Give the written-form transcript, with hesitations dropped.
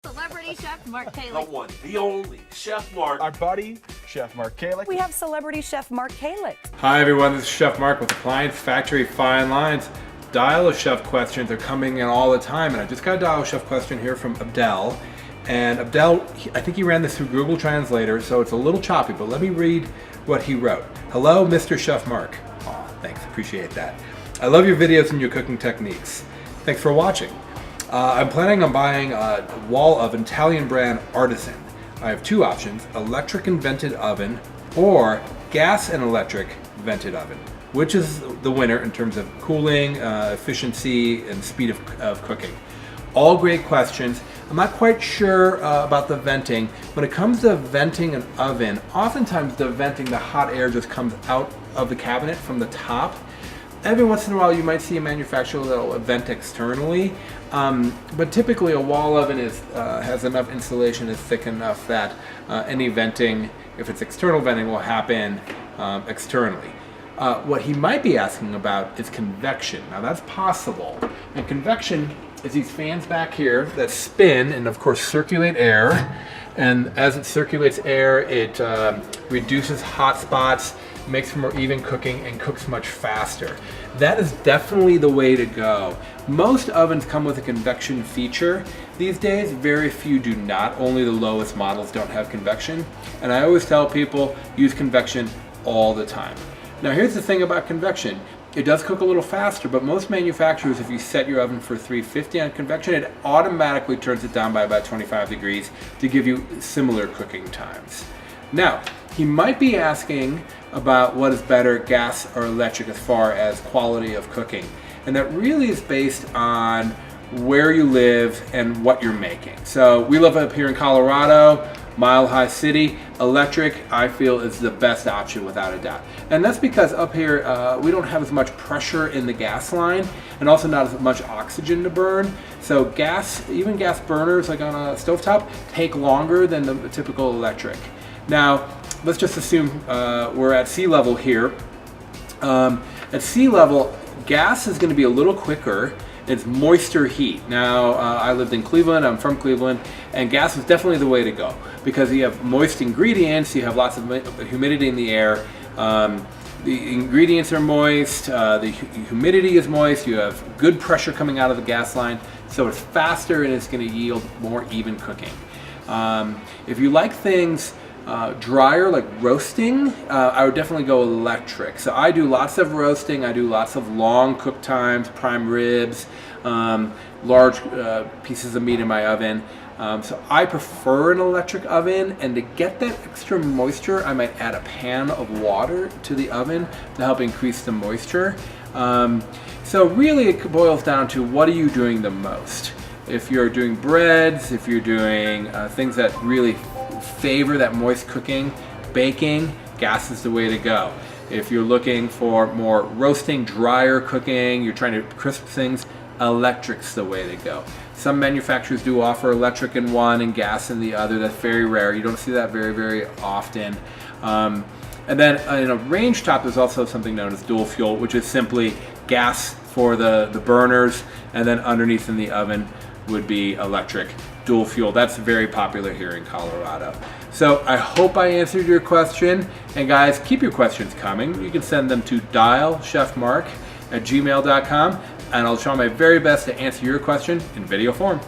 Celebrity Chef Mark The Kalick. one, the only, Chef Mark. Our buddy, Chef Mark Kalick. We have celebrity chef Mark Kalick. Hi everyone, this is Chef Mark with Appliance Factory Fine Lines. Dial a chef questions are coming in all the time, and I just got a dial a chef question here from Abdel. And Abdel, I think he ran this through Google Translator, so it's a little choppy, but let me read what he wrote. Hello, Mr. Chef Mark. Aw, thanks, appreciate that. I love your videos and your cooking techniques. Thanks for watching. I'm planning on buying a wall oven, Italian brand Artisan. I have two options, electric and vented oven or gas and electric vented oven. Which is the winner in terms of cooling, efficiency, and speed of cooking? All great questions. I'm not quite sure about the venting. When it comes to venting an oven, oftentimes the venting, the hot air just comes out of the cabinet from the top. Every once in a while you might see a manufacturer that will vent externally, but typically a wall oven has enough insulation, is thick enough that any venting, if it's external venting, will happen externally. What he might be asking about is convection. Now that's possible. And convection is these fans back here that spin and of course circulate air. And as it circulates air, it reduces hot spots, makes for more even cooking, and cooks much faster. That is definitely the way to go. Most ovens come with a convection feature. These days, very few do not. Only the lowest models don't have convection. And I always tell people, use convection all the time. Now here's the thing about convection. It does cook a little faster, but most manufacturers, if you set your oven for 350 on convection, it automatically turns it down by about 25 degrees to give you similar cooking times. Now, he might be asking about what is better, gas or electric, as far as quality of cooking. And that really is based on where you live and what you're making. So we live up here in Colorado, Mile High City. Electric, I feel, is the best option without a doubt. And that's because up here, we don't have as much pressure in the gas line and also not as much oxygen to burn. So gas, even gas burners like on a stovetop, take longer than the typical electric. Now, let's just assume we're at sea level here. At sea level, gas is going to be a little quicker. It's moisture heat. Now, I lived in Cleveland, I'm from Cleveland, and gas is definitely the way to go because you have moist ingredients, you have lots of humidity in the air. The ingredients are moist, the humidity is moist, you have good pressure coming out of the gas line, so it's faster and it's going to yield more even cooking. If you like things drier, like roasting, I would definitely go electric. So I do lots of roasting, I do lots of long cook times, prime ribs, large pieces of meat in my oven. So I prefer an electric oven, and to get that extra moisture, I might add a pan of water to the oven to help increase the moisture. So really it boils down to what are you doing the most. If you're doing breads, if you're doing things that really favor that moist cooking, baking, gas is the way to go. If you're looking for more roasting, drier cooking, you're trying to crisp things, electric's the way to go. Some manufacturers do offer electric in one and gas in the other. That's very rare. You don't see that very, very often. And then in a range top, there's also something known as dual fuel, which is simply gas for the burners, and then underneath in the oven would be electric. Dual fuel, that's very popular here in Colorado. So I hope I answered your question, and guys, keep your questions coming. You can send them to dialchefmark@gmail.com, and I'll try my very best to answer your question in video form.